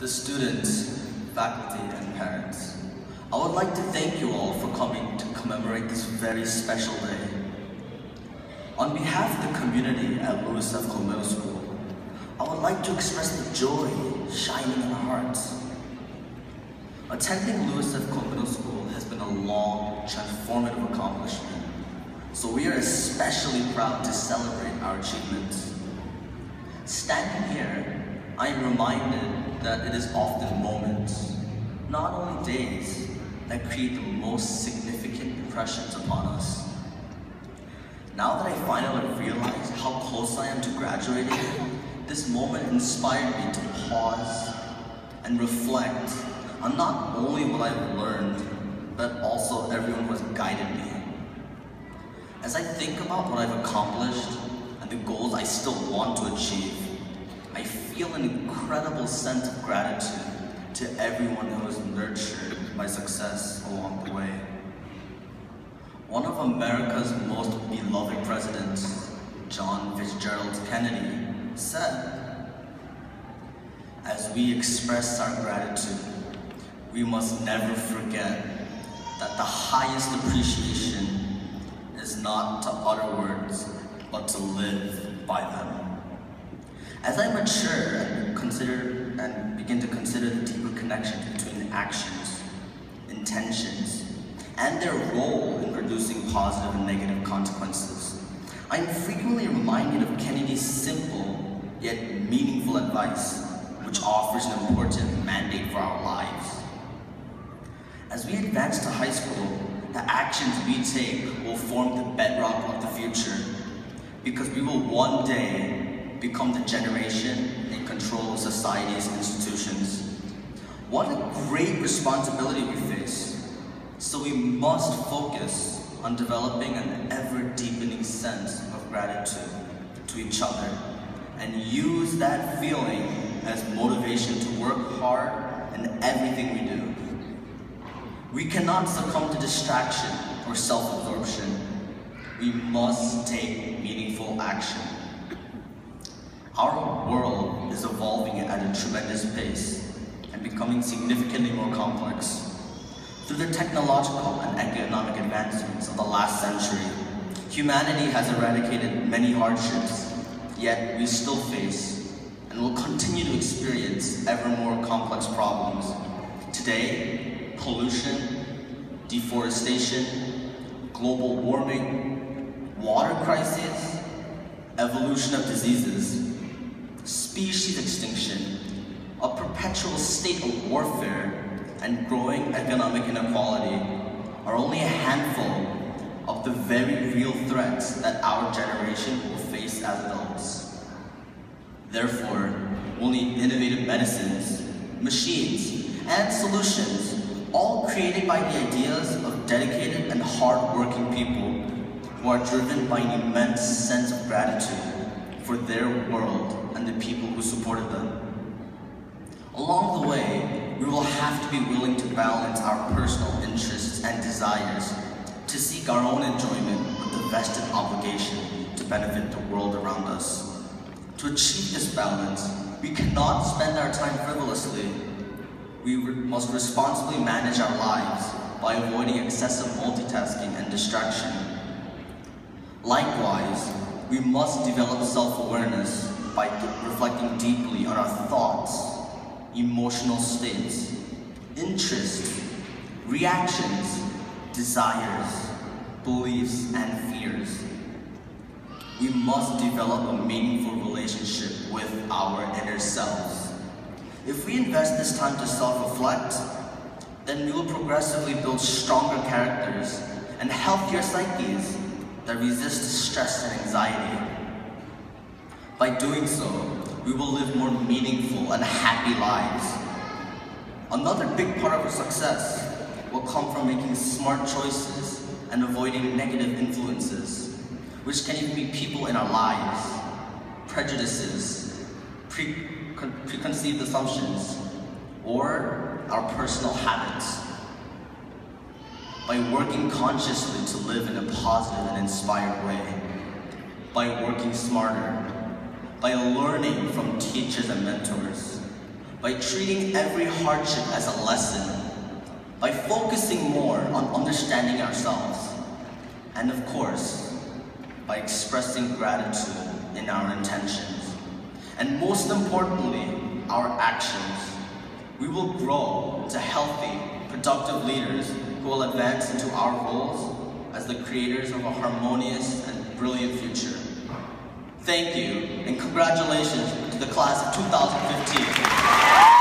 the students, faculty, and parents, I would like to thank you all for coming to commemorate this very special day. On behalf of the community at Lewis F. Cole Middle School, I would like to express the joy shining in our hearts. Attending Lewis F. Cole Middle School has been a long, transformative accomplishment, so we are especially proud to celebrate our achievements. Standing here, I am reminded that it is often moments, not only days, that create the most significant impressions upon us. Now that I finally realize how close I am to graduating, this moment inspired me to pause and reflect on not only what I've learned, but also everyone who has guided me. As I think about what I've accomplished and the goals I still want to achieve, I feel an incredible sense of gratitude to everyone who has nurtured my success along the way. One of America's most beloved presidents, John Fitzgerald Kennedy, said, "As we express our gratitude, we must never forget that the highest appreciation is not to utter words, but to live by them." As I mature and begin to consider the deeper connections between actions, intentions, and their role in producing positive and negative consequences, I am frequently reminded of Kennedy's simple yet meaningful advice, which offers an important mandate for our lives. As we advance to high school, the actions we take will form the bedrock of the future, because we will one day become the generation in control of society's institutions. What a great responsibility we face. So we must focus on developing an ever-deepening sense of gratitude to each other and use that feeling as motivation to work hard in everything we do. We cannot succumb to distraction or self-absorption. We must take meaningful action. Our world is evolving at a tremendous pace and becoming significantly more complex. Through the technological and economic advancements of the last century, humanity has eradicated many hardships, yet we still face and will continue to experience ever more complex problems. Today, pollution, deforestation, global warming, water crises, evolution of diseases, species extinction, a perpetual state of warfare, and growing economic inequality are only a handful of the very real threats that our generation will face as adults. Therefore, we'll need innovative medicines, machines, and solutions, all created by the ideas of dedicated and hard-working people who are driven by an immense sense of gratitude for their world and the people who supported them. Along the way, we will have to be willing to balance our personal interests and desires to seek our own enjoyment with the vested obligation to benefit the world around us. To achieve this balance, we cannot spend our time frivolously. We must responsibly manage our lives by avoiding excessive multitasking and distraction. Likewise, we must develop self-awareness by reflecting deeply on our thoughts, emotional states, interests, reactions, desires, beliefs, and fears. We must develop a meaningful relationship with our inner selves. If we invest this time to self-reflect, then we will progressively build stronger characters and healthier psyches that resist stress and anxiety. By doing so, we will live more meaningful and happy lives. Another big part of our success will come from making smart choices and avoiding negative influences, which can even be people in our lives, prejudices, preconceived assumptions, or our personal habits. By working consciously to live in a positive and inspired way, by working smarter, by learning from teachers and mentors, by treating every hardship as a lesson, by focusing more on understanding ourselves, and of course, by expressing gratitude in our intentions, and most importantly, our actions, we will grow to healthy, productive leaders who will advance into our roles as the creators of a harmonious and brilliant future. Thank you, and congratulations to the class of 2015.